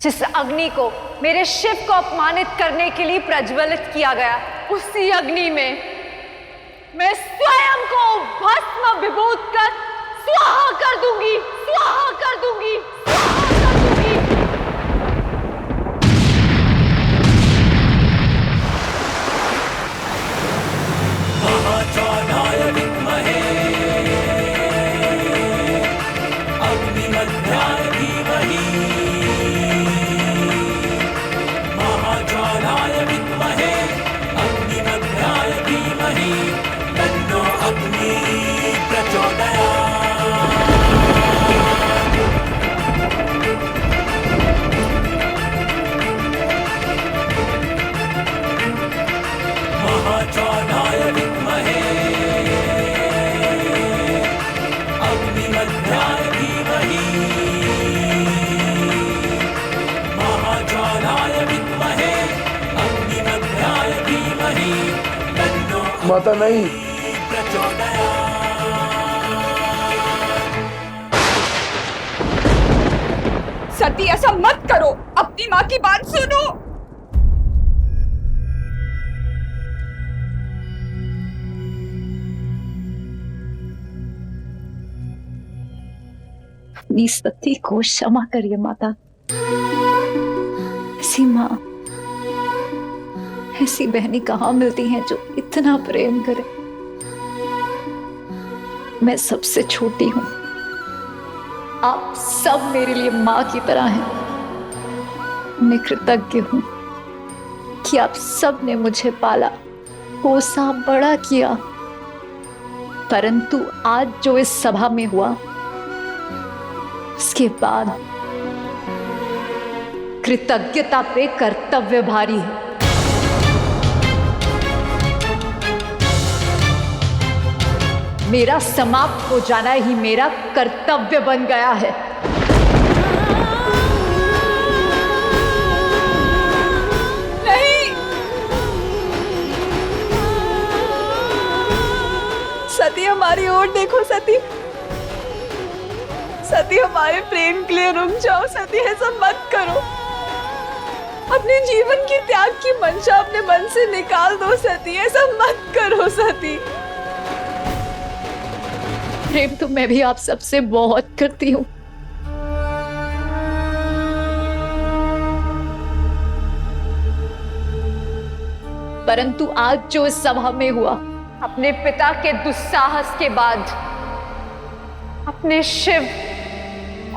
जिस अग्नि को मेरे शिव को अपमानित करने के लिए प्रज्वलित किया गया, उसी अग्नि में मैं स्वयं को भस्म विभूत कर स्वाहा कर दूंगी, स्वाहा कर दूंगी, स्वाहा कर दूंगी। महाज्वालाय विद्महे अग्निमध्याय धीमहि, महाज्वालाय विद्महे अग्निमध्याय धीमहि, तन्नो अग्नि प्रचोदयात्। महाज्वालाय विद्महे अग्निमध्याय धीमहि, महाज्वालाय विद्महे अग्निमध्याय धीमहि, तन्नो माता नहीं, प्रचोदयात्। सती ऐसा मत करो, अपनी माँ की बात सुनो। अपनी सती को क्षमा करिए माता। ऐसी माँ, ऐसी बहनी कहाँ मिलती हैं जो इतना प्रेम करे। मैं सबसे छोटी हूं, आप सब मेरे लिए माँ की तरह हैं। मैं कृतज्ञ हूं कि आप सब ने मुझे पाला, पोसा, बड़ा किया। परंतु आज जो इस सभा में हुआ, उसके बाद कृतज्ञता पे कर्तव्य भारी है। मेरा समाप्त हो जाना ही मेरा कर्तव्य बन गया है। नहीं, सती हमारी ओर देखो। सती, सती हमारे प्रेम के लिए रुक जाओ। सती ऐसा मत करो, अपने जीवन की त्याग की मंशा अपने मन से निकाल दो। सती ऐसा मत करो। सती, प्रेम तो मैं भी आप सबसे बहुत करती हूँ, परंतु आज जो इस सभा में हुआ, अपने पिता के दुस्साहस के बाद, अपने शिव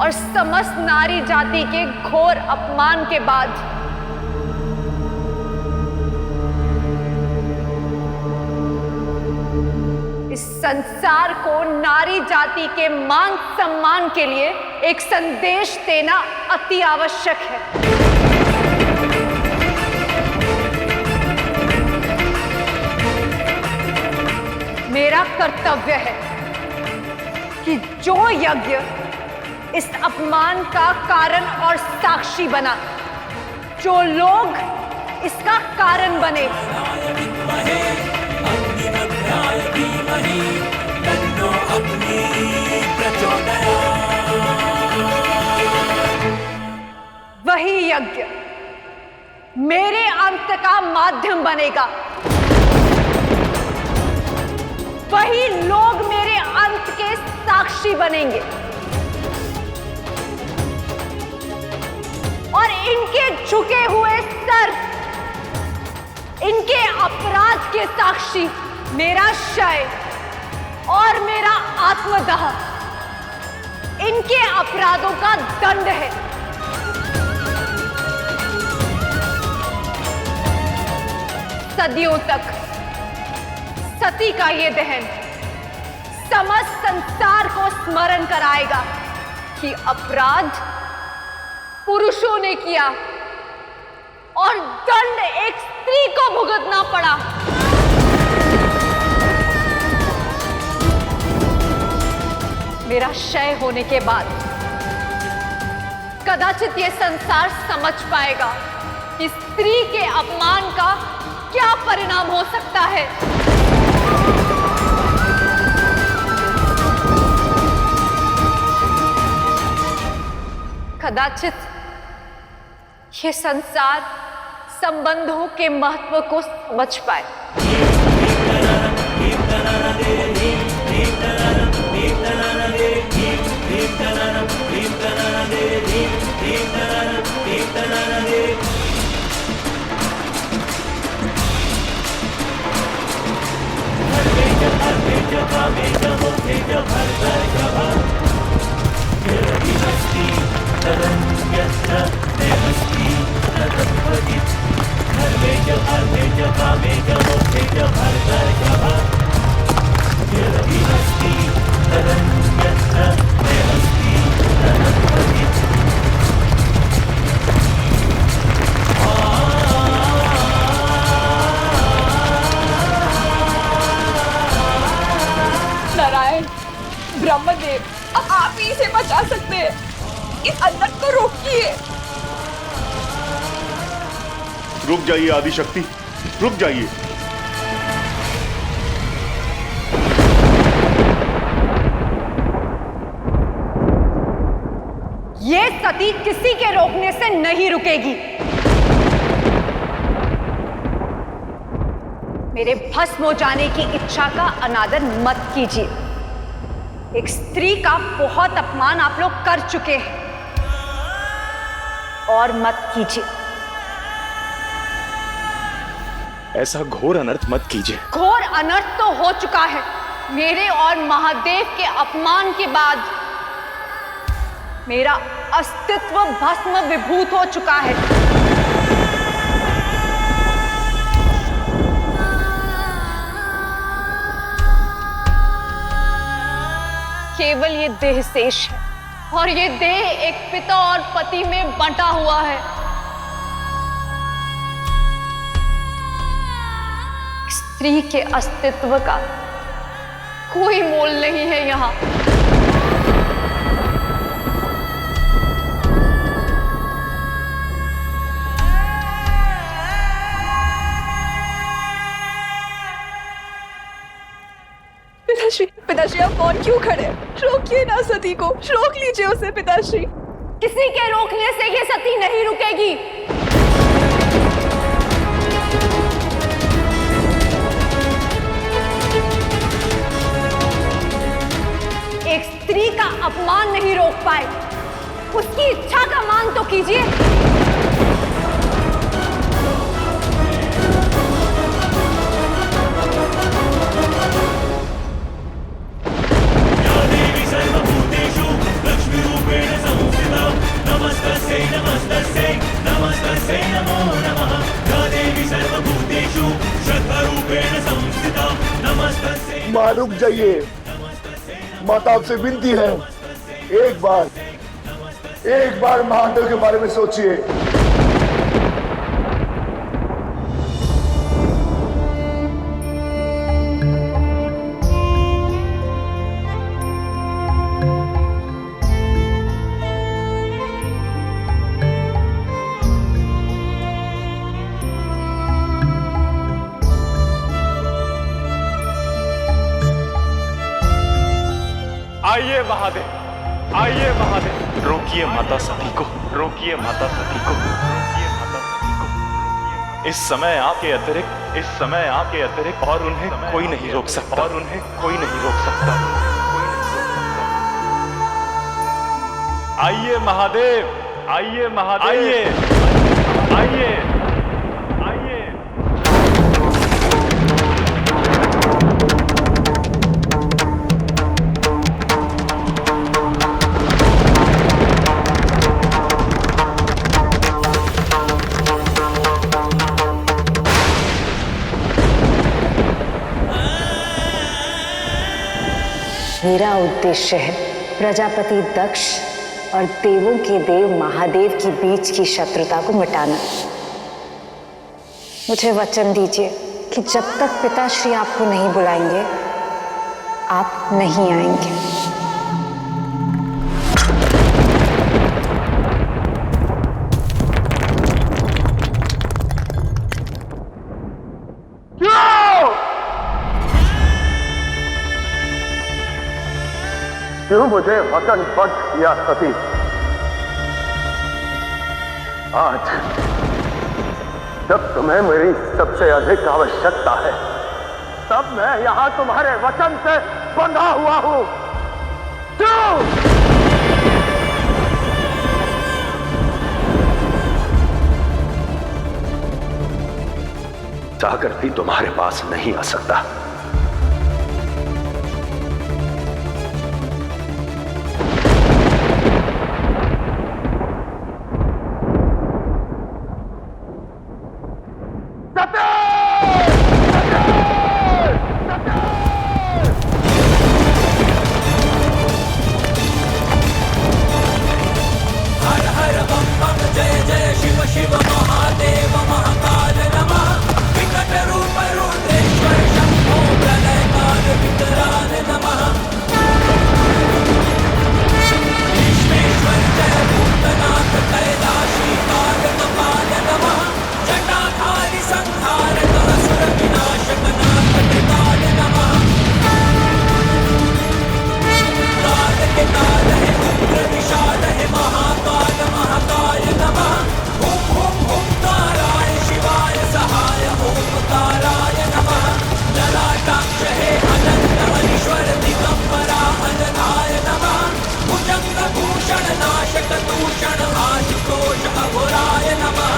और समस्त नारी जाति के घोर अपमान के बाद, इस संसार को नारी जाति के मान सम्मान के लिए एक संदेश देना अति आवश्यक है। मेरा कर्तव्य है कि जो यज्ञ इस अपमान का कारण और साक्षी बना, जो लोग इसका कारण बने, वही यज्ञ मेरे अंत का माध्यम बनेगा। वही लोग मेरे अंत के साक्षी बनेंगे और इनके झुके हुए सर, इनके अपराध के साक्षी मेरा क्षय और मेरा आत्मदाह, इनके अपराधों का दंड है। सदियों तक सती का ये दहन समस्त संसार को स्मरण कराएगा कि अपराध पुरुषों ने किया और दंड एक स्त्री को भुगतना पड़ा। मेरा क्षय होने के बाद कदाचित ये संसार समझ पाएगा कि स्त्री के अपमान का क्या परिणाम हो सकता है। कदाचित ये संसार संबंधों के महत्व को समझ पाए। नारायण, ब्रह्मदेव, अब आप ही इसे बचा सकते हैं। इस अनर्थ को रोकिए। रुक जाइए आदिशक्ति, रुक जाइए। ये सती किसी के रोकने से नहीं रुकेगी। मेरे भस्म हो जाने की इच्छा का अनादर मत कीजिए। एक स्त्री का बहुत अपमान आप लोग कर चुके हैं और मत कीजिए। ऐसा घोर अनर्थ मत कीजिए। घोर अनर्थ तो हो चुका है। मेरे और महादेव के अपमान के बाद मेरा अस्तित्व भस्म विभूत हो चुका है। केवल ये देह शेष है और ये देह एक पिता और पति में बंटा हुआ है। स्त्री के अस्तित्व का कोई मोल नहीं है यहाँ। पिताश्री, पिताश्री, आप कौन क्यों खड़े? रोकिए ना सती को, रोक लीजिए उसे पिताश्री। किसी के रोकने से ये सती नहीं रुकेगी। एक स्त्री का अपमान नहीं रोक पाए, उसकी इच्छा का मान तो कीजिए। माँ रुक जाइए, माता आपसे विनती है, एक बार महादेव के बारे में सोचिए। आइए महादेव, आइए महादेव। रोकिए माता सती को, रोकिए माता सती को, रोकिए माता सती को। इस समय आपके अतिरिक्त और उन्हें कोई नहीं रोक सकता, और उन्हें कोई नहीं रोक सकता। आइए महादेव, आइए महादेव, आइए, आइए, आइए। मेरा उद्देश्य है प्रजापति दक्ष और देवों के देव महादेव के बीच की शत्रुता को मिटाना। मुझे वचन दीजिए कि जब तक पिताश्री आपको नहीं बुलाएंगे, आप नहीं आएंगे। क्यों मुझे वचन बद्ध किया सती? आज जब तुम्हें मेरी सबसे अधिक आवश्यकता है, तब मैं यहां तुम्हारे वचन से बंधा हुआ हूं। क्यों? चाहकर भी तुम्हारे पास नहीं आ सकता। हर हर बम बम जय जय शिव शिव महादेव महाकाल नमः। विकट रूप रुद्रेश्वर शंभो प्रलय काल विकराल नमः। विश्वेश्वर जय भूतनाथ कैलाशी काल कपाल नमः। जटाधारी संहारक असुर विनाशक नाथ काल नमः। काल के काल है उग्र विशाल है महाकाल महाकाल नमः। हुम हुम हुंकाराय शिवाय सहाय ओंकाराय नमः। ललाटाक्ष है अनंत हरीश्वर दिगंबरा अनघाय नमः। भुजंग भूषण नाशक दूषण आशुतोष अघोराय नमः।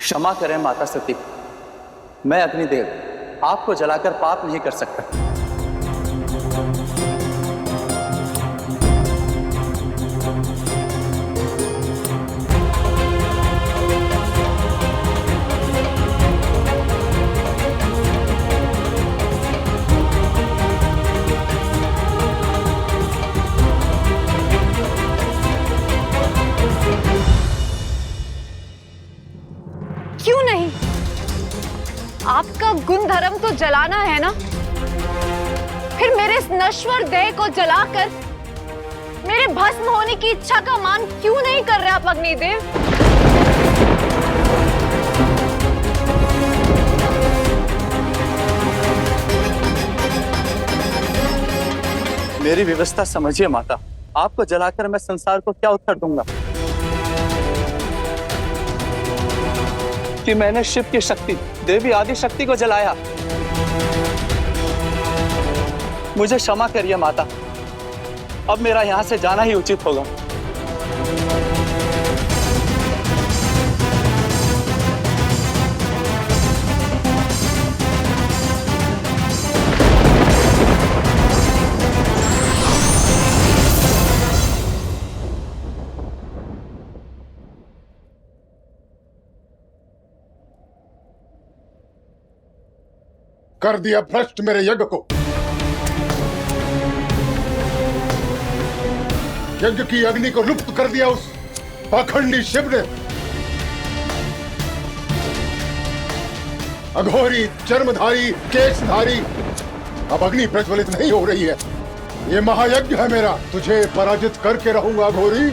क्षमा करें माता सती, मैं अग्निदेव आपको जलाकर पाप नहीं कर सकता। क्यों नहीं? आपका गुण धर्म तो जलाना है ना? फिर मेरे इस नश्वर देह को जलाकर मेरे भस्म होने की इच्छा का मान क्यों नहीं कर रहे आप अग्निदेव? मेरी व्यवस्था समझिए माता। आपको जलाकर मैं संसार को क्या उत्तर दूंगा कि मैंने शिव की शक्ति, देवी आदि शक्ति को जलाया। मुझे क्षमा करिए माता, अब मेरा यहां से जाना ही उचित होगा। कर दिया भ्रष्ट मेरे यज्ञ को। यज्ञ की अग्नि को लुप्त कर दिया उस पाखंडी शिव ने। अघोरी, चर्मधारी, केशधारी, अब अग्नि प्रज्वलित नहीं हो रही है। ये महायज्ञ है मेरा, तुझे पराजित करके रहूंगा अघोरी।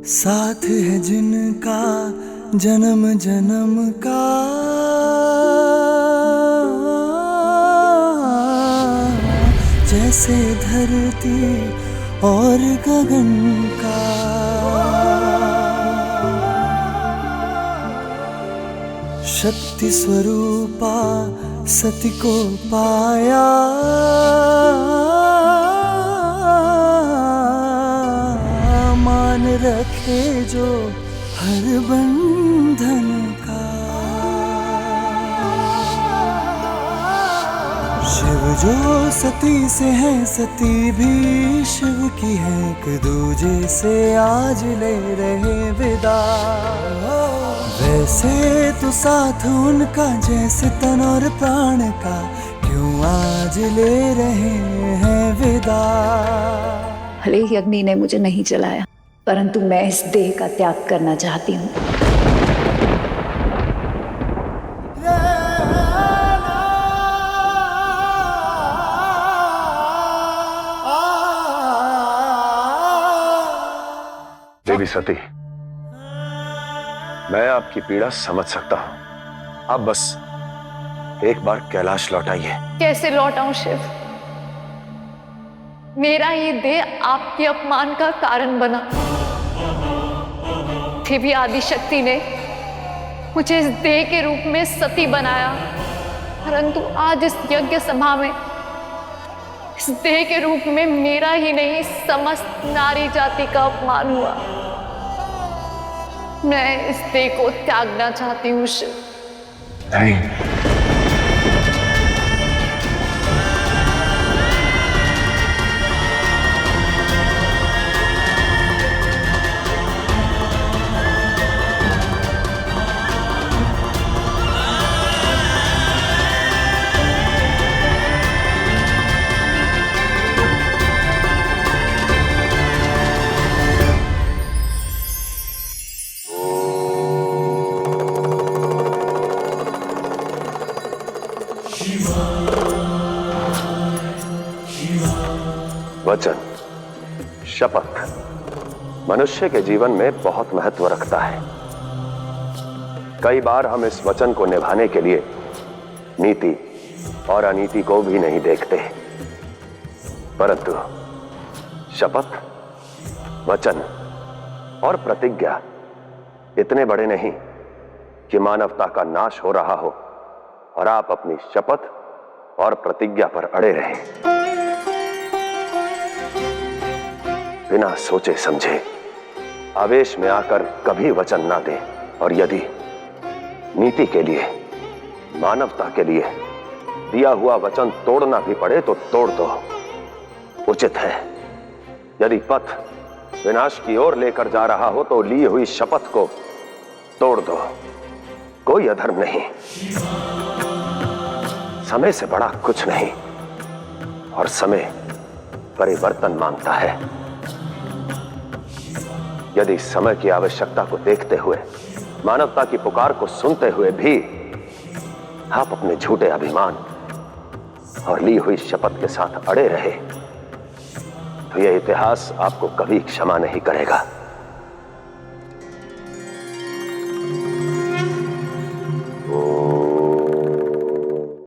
साथ है जिनका जन्म जन्म का, जैसे धरती और गगन का। शक्ति स्वरूपा सती को पाया, मान रखे जो हर बंधन का। शिव जो सती से है, सती भी शिव की है। एक दूजे से आज ले रहे विदा, वैसे तो साथ उनका जैसे तन और प्राण का, क्यों आज ले रहे हैं विदा। भले ही अग्नि ने मुझे नहीं जलाया, परंतु मैं इस देह का त्याग करना चाहती हूँ। देवी सती, मैं आपकी पीड़ा समझ सकता हूं। आप बस एक बार कैलाश लौटाइए। कैसे लौटाऊं शिव? मेरा ये देह आपके अपमान का कारण बना। देवी आदिशक्ति ने मुझे इस देह के रूप में सती बनाया, परंतु आज इस यज्ञ सभा में इस देह के रूप में मेरा ही नहीं समस्त नारी जाति का अपमान हुआ। मैं इस देह को त्यागना चाहती हूँ शिव। नहीं, वचन, शपथ मनुष्य के जीवन में बहुत महत्व रखता है। कई बार हम इस वचन को निभाने के लिए नीति और अनीति को भी नहीं देखते, परंतु शपथ, वचन और प्रतिज्ञा इतने बड़े नहीं कि मानवता का नाश हो रहा हो और आप अपनी शपथ और प्रतिज्ञा पर अड़े रहें। बिना सोचे समझे आवेश में आकर कभी वचन ना दें, और यदि नीति के लिए, मानवता के लिए दिया हुआ वचन तोड़ना भी पड़े तो तोड़ दो। उचित है यदि पथ विनाश की ओर लेकर जा रहा हो तो ली हुई शपथ को तोड़ दो। कोई अधर्म नहीं, समय से बड़ा कुछ नहीं, और समय परिवर्तन मांगता है। यदि समय की आवश्यकता को देखते हुए, मानवता की पुकार को सुनते हुए भी आप अपने झूठे अभिमान और ली हुई शपथ के साथ अड़े रहे, तो यह इतिहास आपको कभी क्षमा नहीं करेगा।